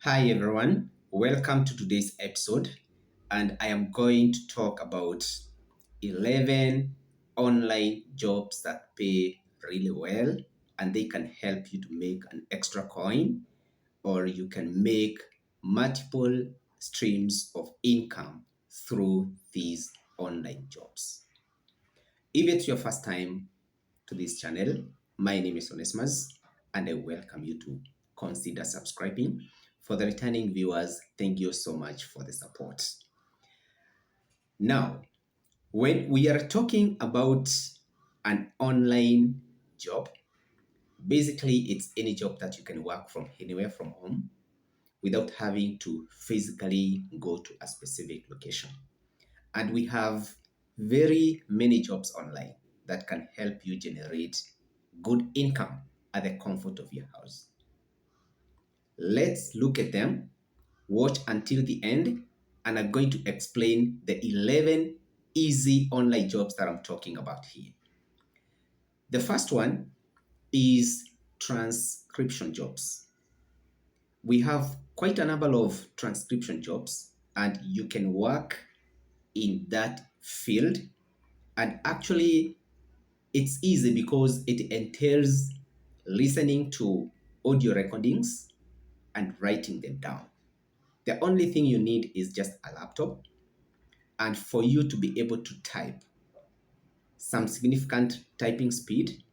Hi everyone, welcome to today's episode, and I am going to talk about 11 online jobs that pay really well and they can help you to make an extra coin, or you can make multiple streams of income through these online jobs. If it's your first time to this channel, my name is Onesmus and I welcome you to consider subscribing. For the returning viewers, thank you so much for the support. Now, when we are talking about an online job, basically it's any job that you can work from anywhere from home without having to physically go to a specific location. And we have very many jobs online that can help you generate good income at the comfort of your house. Let's look at them, watch until the end, and I'm going to explain the 11 easy online jobs that I'm talking about here. The first one is transcription jobs. We have quite a number of transcription jobs, and you can work in that field. And actually, it's easy because it entails listening to audio recordings and writing them down. The only thing you need is just a laptop and for you to be able to type some significant typing speed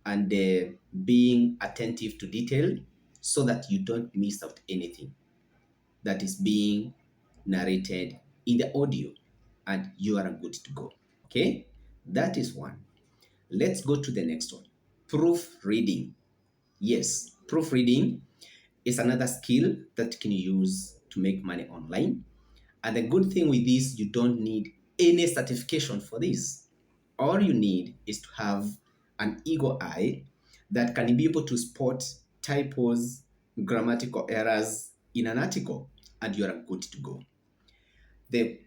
and being attentive to detail so that you don't miss out anything that is being narrated in the audio and you are good to go. Okay, that is one. Let's go to the next one. Proofreading. Yes, proofreading is another skill that you can use to make money online. And the good thing with this, you don't need any certification for this. All you need is to have an eagle eye that can be able to spot typos, grammatical errors in an article, and you are good to go. The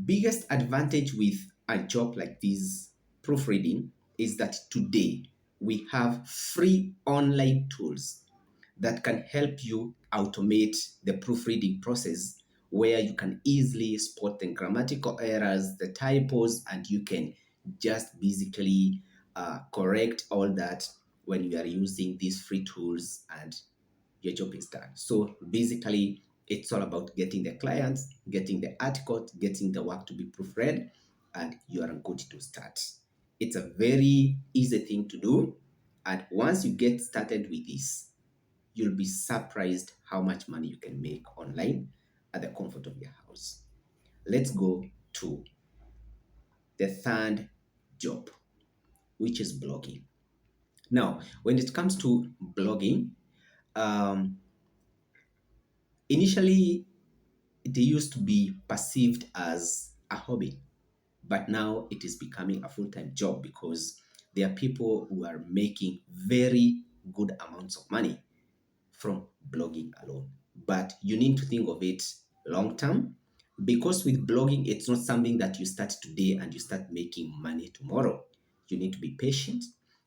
biggest advantage with a job like this, proofreading, is that today we have free online tools that can help you automate the proofreading process where you can easily spot the grammatical errors, the typos, and you can just basically correct all that when you are using these free tools and your job is done. So basically, it's all about getting the clients, getting the article, getting the work to be proofread, and you are good to start. It's a very easy thing to do. And once you get started with this, you'll be surprised how much money you can make online at the comfort of your house. Let's go to the third job, which is blogging. Now, when it comes to blogging, um, initially they used to be perceived as a hobby, but now it is becoming a full-time job because there are people who are making very good amounts of money from blogging alone. But you need to think of it long term because with blogging, it's not something that you start today and you start making money tomorrow. You need to be patient.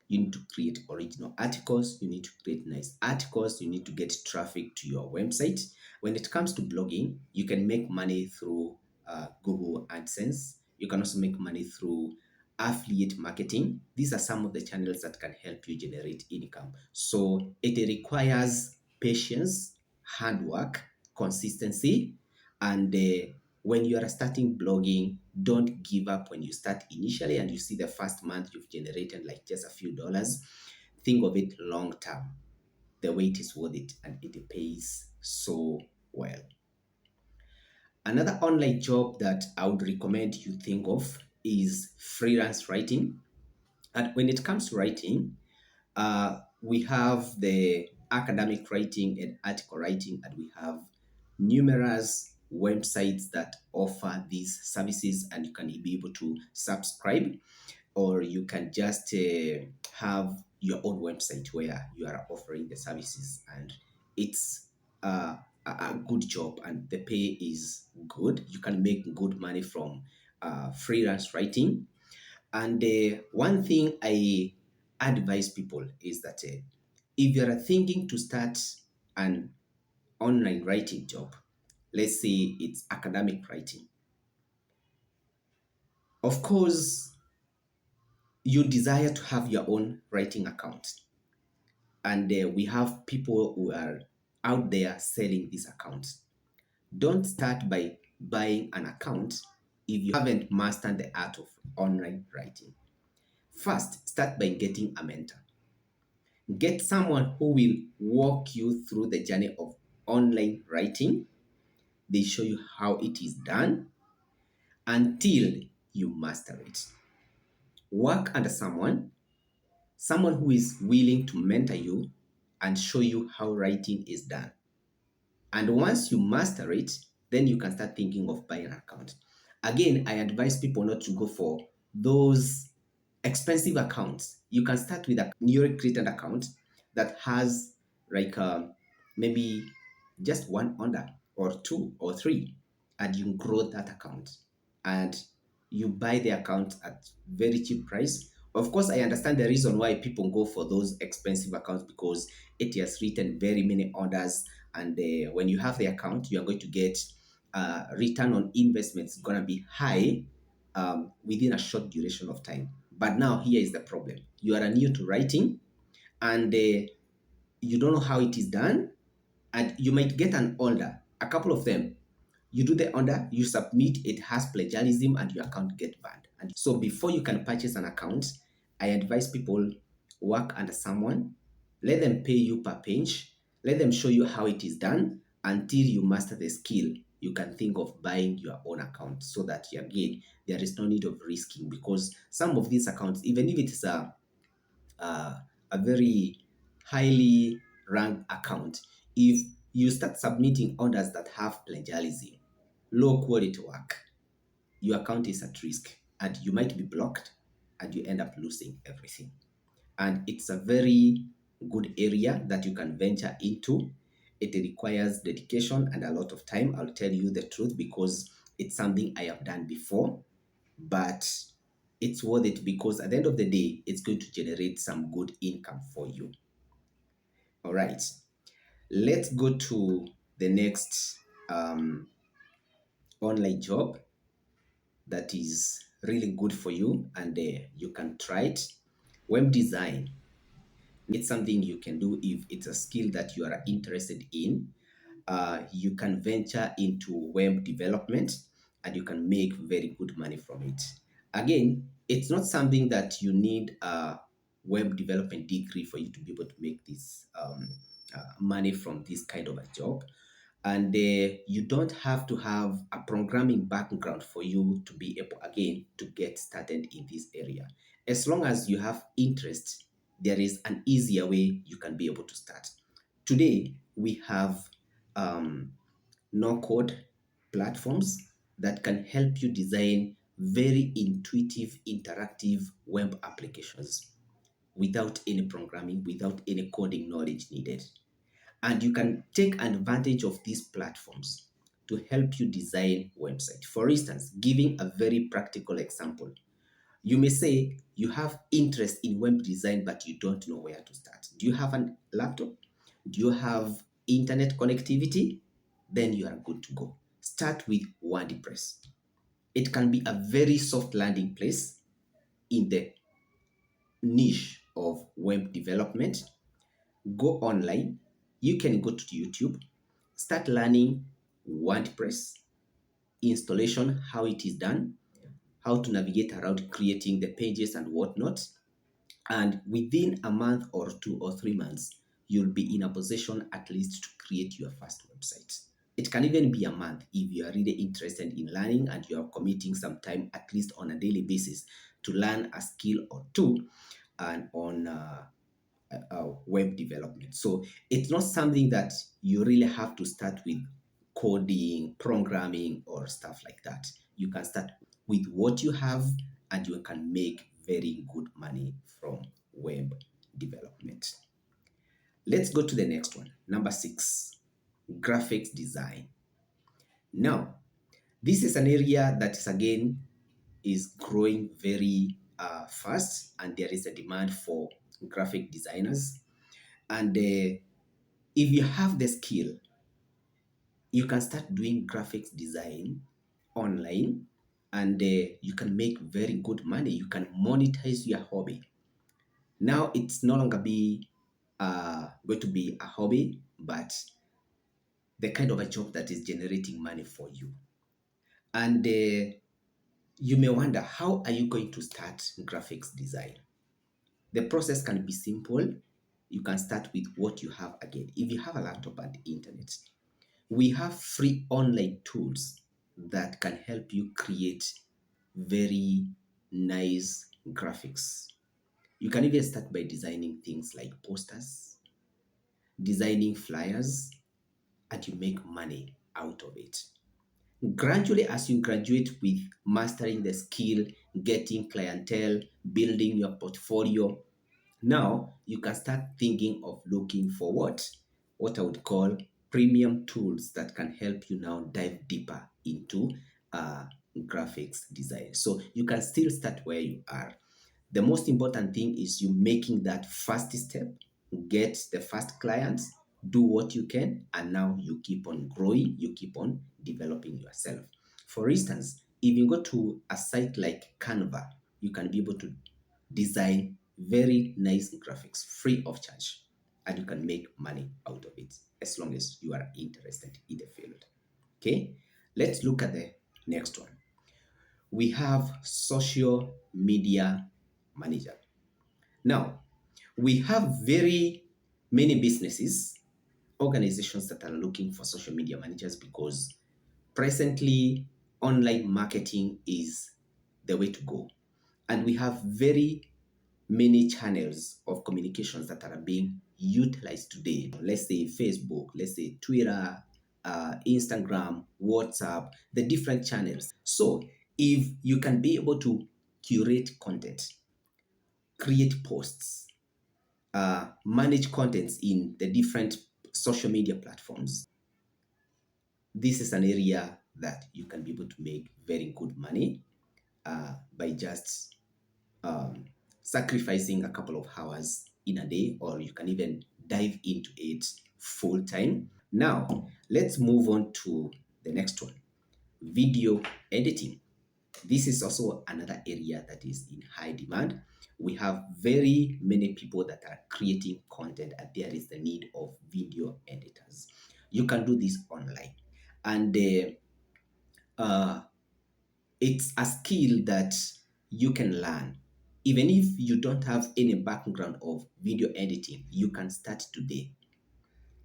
You need to create original articles. You need to create nice articles. You need to get traffic to your website. When it comes to blogging, you can make money through Google AdSense. You can also make money through affiliate marketing. These are some of the channels that can help you generate income. So it requires patience, hard work, consistency, and when you are starting blogging, don't give up when you start initially and you see the first month you've generated like just a few dollars. Think of it long term. The wait is worth it and it pays so well. Another online job that I would recommend you think of is freelance writing. And when it comes to writing, we have the academic writing and article writing, and we have numerous websites that offer these services, and you can be able to subscribe, or you can just have your own website where you are offering the services, and it's a good job, and the pay is good. You can make good money from freelance writing. And one thing I advise people is that if you are thinking to start an online writing job, let's say it's academic writing, of course, you desire to have your own writing account. And we have people who are out there selling these accounts. Don't start by buying an account if you haven't mastered the art of online writing. First, start by getting a mentor. Get someone who will walk you through the journey of online writing. They show you how it is done until you master it. Work under someone who is willing to mentor you and show you how writing is done. And once you master it, then you can start thinking of buying an account. Again, I advise people not to go for those expensive accounts. You can start with a newly created account that has like maybe just one owner or two or three, and you grow that account and you buy the account at very cheap price. Of course, I understand the reason why people go for those expensive accounts because it has written very many orders, and when you have the account, you are going to get return on investments going to be high within a short duration of time. But now here is the problem: you are new to writing, and you don't know how it is done, and you might get an order, a couple of them. You do the order, you submit, it has plagiarism, and your account get banned. And so before you can purchase an account, I advise people work under someone, let them pay you per page, let them show you how it is done until you master the skill. You can think of buying your own account so that again there is no need of risking, because some of these accounts, even if it's a very highly ranked account, if you start submitting orders that have plagiarism, low quality work, your account is at risk and you might be blocked and you end up losing everything. And it's a very good area that you can venture into. It requires dedication and a lot of time. I'll tell you the truth because it's something I have done before, but it's worth it because at the end of the day, it's going to generate some good income for you. All right, let's go to the next online job that is really good for you, and you can try it. Web design. It's something you can do if it's a skill that you are interested in. You can venture into web development and you can make very good money from it. Again, it's not something that you need a web development degree for you to be able to make this money from this kind of a job. And you don't have to have a programming background for you to be able, again, to get started in this area. As long as you have interest, there is an easier way you can be able to start. Today, we have no-code platforms that can help you design very intuitive, interactive web applications without any programming, without any coding knowledge needed. And you can take advantage of these platforms to help you design website. For instance, giving a very practical example, you may say you have interest in web design, but you don't know where to start. Do you have a laptop? Do you have internet connectivity? Then you are good to go. Start with WordPress. It can be a very soft landing place in the niche of web development. Go online. You can go to YouTube, start learning WordPress, installation, how it is done, how to navigate around creating the pages and whatnot. And within a month or 2 or 3 months, you'll be in a position at least to create your first website. It can even be a month if you are really interested in learning and you are committing some time, at least on a daily basis, to learn a skill or two and on web development. So it's not something that you really have to start with coding, programming, or stuff like that. You can start with what you have and you can make very good money from web development. Let's go to the next one. Number 6, graphics design. Now, this is an area that is again is growing very fast, and there is a demand for graphic designers. And if you have the skill, you can start doing graphics design online, and you can make very good money. You can monetize your hobby. Now it's no longer be going to be a hobby, but the kind of a job that is generating money for you. And you may wonder, how are you going to start graphics design? The process can be simple. You can start with what you have again. If you have a laptop and internet, we have free online tools that can help you create very nice graphics. You can even start by designing things like posters, designing flyers, and you make money out of it. Gradually, as you graduate with mastering the skill, getting clientele, building your portfolio, now you can start thinking of looking for what I would call premium tools that can help you now dive deeper into uh, graphics design. So you can still start where you are. The most important thing is you making that first step, get the first clients, do what you can, and now you keep on growing, you keep on developing yourself. For instance, if you go to a site like Canva, you can be able to design very nice graphics free of charge, and you can make money out of it as long as you are interested in the field. Okay, let's look at the next one. We have social media manager. Now, we have very many businesses, organizations that are looking for social media managers because presently online marketing is the way to go. And we have very many channels of communications that are being utilized today. Let's say Facebook, let's say Twitter, Instagram, WhatsApp, the different channels. So if you can be able to curate content, create posts, manage contents in the different social media platforms, this is an area that you can be able to make very good money by just um, sacrificing a couple of hours in a day, or you can even dive into it full time. Now, let's move on to the next one, video editing. This is also another area that is in high demand. We have very many people that are creating content, and there is the need of video editors. You can do this online, and uh, it's a skill that you can learn. Even if you don't have any background of video editing, you can start today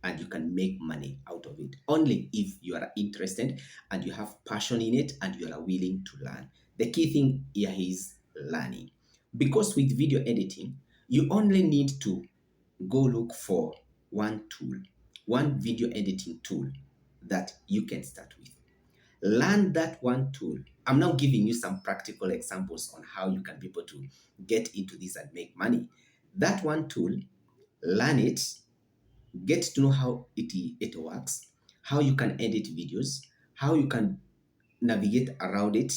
and you can make money out of it only if you are interested and you have passion in it and you are willing to learn. The key thing here is learning, because with video editing you only need to go look for one tool, one video editing tool that you can start with. Learn that one tool. I'm now giving you some practical examples on how you can be able to get into this and make money. That one tool, learn it, get to know how it works, how you can edit videos, how you can navigate around it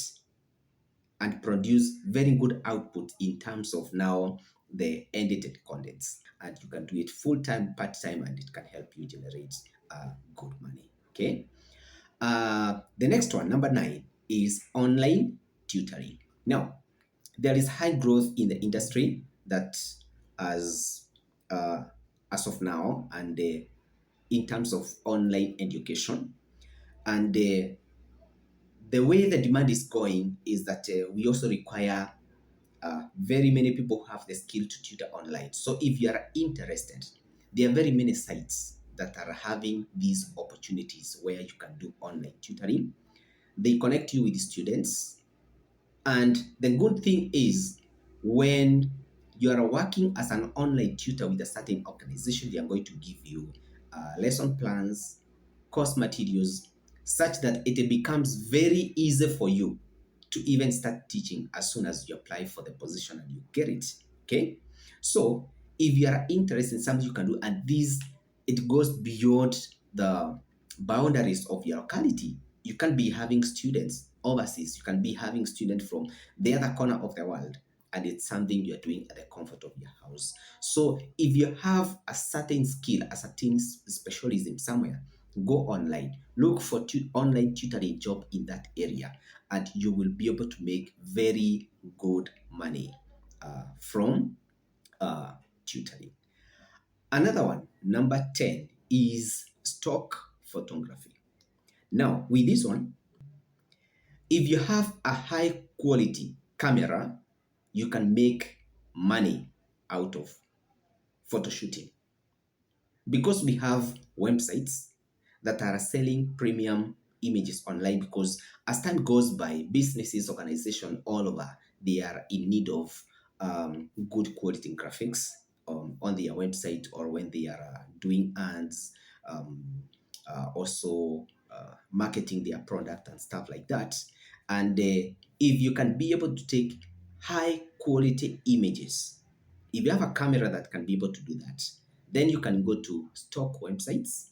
and produce very good output in terms of now the edited contents. And you can do it full time, part time, and it can help you generate good money. Okay. The next one, number 9, is online tutoring. Now, there is high growth in the industry that as uh, as of now, and in terms of online education, and the way the demand is going is that we also require very many people who have the skill to tutor online. So if you are interested, there are very many sites that are having these opportunities where you can do online tutoring. They connect you with the students. And the good thing is, when you are working as an online tutor with a certain organization, they are going to give you lesson plans, course materials, such that it becomes very easy for you to even start teaching as soon as you apply for the position and you get it. Okay. So if you are interested in something you can do, and this, it goes beyond the boundaries of your locality. You can be having students overseas, you can be having students from the other corner of the world, and it's something you're doing at the comfort of your house. So if you have a certain skill, a certain specialism somewhere, Go online, look for online tutoring job in that area, and you will be able to make very good money from uh, tutoring. Another one, number 10, is stock photography. Now, with this one, if you have a high quality camera, you can make money out of photo shooting, because we have websites that are selling premium images online. Because as time goes by, businesses, organizations all over, they are in need of good quality graphics on their website, or when they are doing ads, um, also marketing their product and stuff like that. And if you can be able to take high quality images, if you have a camera that can be able to do that, then you can go to stock websites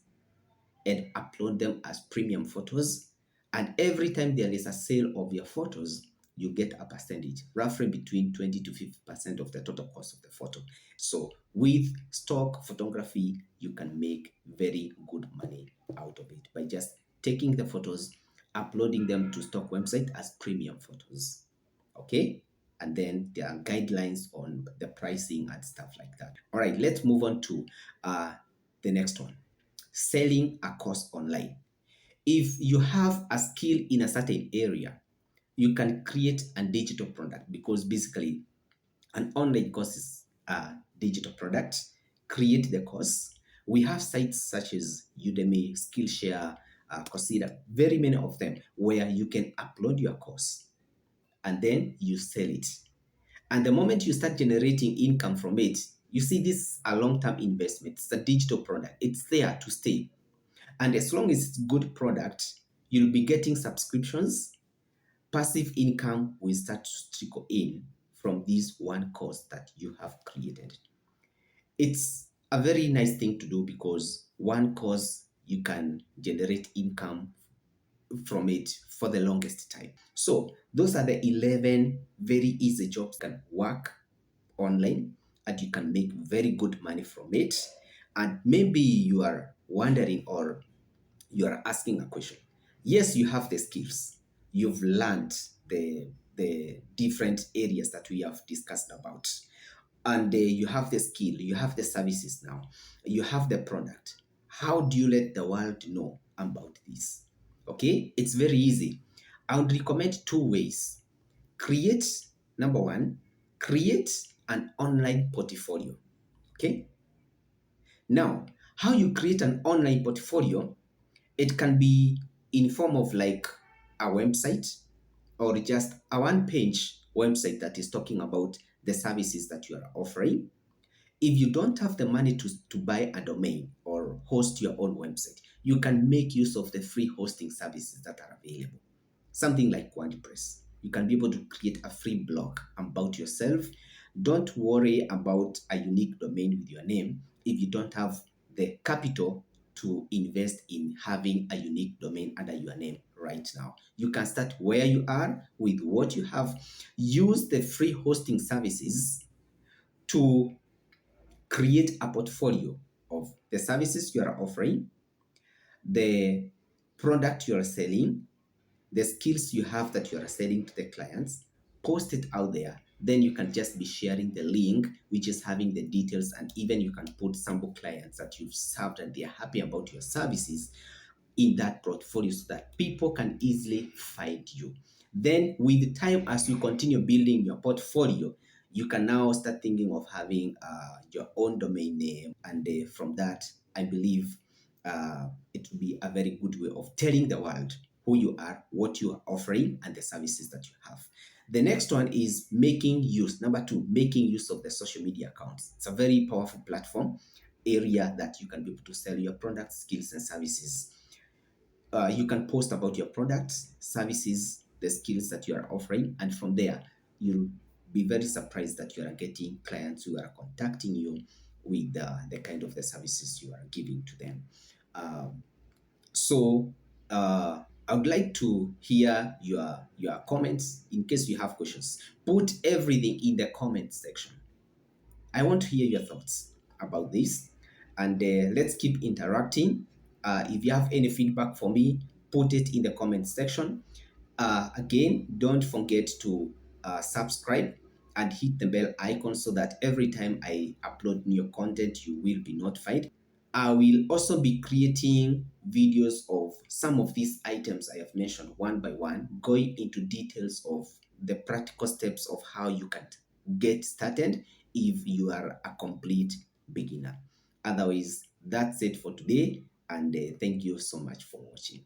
and upload them as premium photos. And every time there is a sale of your photos, you get a percentage, roughly between 20 to 50% of the total cost of the photo. So with stock photography, you can make very good money out of it by just taking the photos, uploading them to stock website as premium photos. Okay? And then there are guidelines on the pricing and stuff like that. All right, let's move on to the next one, selling a course online. If you have a skill in a certain area, you can create a digital product, because basically an online course is a digital product. Create the course. We have sites such as Udemy, Skillshare, Coursera, very many of them, where you can upload your course and then you sell it. And the moment you start generating income from it, you see, this is a long-term investment. It's a digital product. It's there to stay. And as long as it's good product, you'll be getting subscriptions. Passive income will start to trickle in from this one course that you have created. It's a very nice thing to do, because one course you can generate income from it for the longest time. So those are the 11 very easy jobs that can work online, and you can make very good money from it. And maybe you are wondering, or you are asking a question. Yes, you have the skills. You've learned the different areas that we have discussed about. And you have the skill, you have the services now, you have the product. How do you let the world know about this? Okay, it's very easy. I would recommend two ways. Create, number one, create an online portfolio. Okay, now, how you create an online portfolio, it can be in form of like a website, or just a one-page website that is talking about the services that you are offering. If you don't have the money to buy a domain or host your own website, you can make use of the free hosting services that are available. Something like WordPress. You can be able to create a free blog about yourself. Don't worry about a unique domain with your name if you don't have the capital to invest in having a unique domain under your name right now. You can start where you are with what you have. Use the free hosting services to create a portfolio of the services you are offering, the product you are selling, the skills you have that you are selling to the clients. Post it out there. Then you can just be sharing the link, which is having the details, and even you can put sample clients that you've served and they're happy about your services in that portfolio, so that people can easily find you. Then with time, as you continue building your portfolio, you can now start thinking of having your own domain name. And from that, I believe it will be a very good way of telling the world who you are, what you are offering, and the services that you have. The next one is making use. Number two, making use of the social media accounts. It's a very powerful platform area that you can be able to sell your products, skills, and services. You can post about your products, services, the skills that you are offering, and from there, you'll be very surprised that you are getting clients who are contacting you with the kind of the services you are giving to them. So I would like to hear your comments. In case you have questions, put everything in the comment section. I want to hear your thoughts about this, and let's keep interacting. If you have any feedback for me, put it in the comment section. Again, don't forget to subscribe and hit the bell icon so that every time I upload new content, you will be notified. I will also be creating videos of some of these items I have mentioned one by one, going into details of the practical steps of how you can get started if you are a complete beginner. Otherwise, that's it for today, and thank you so much for watching.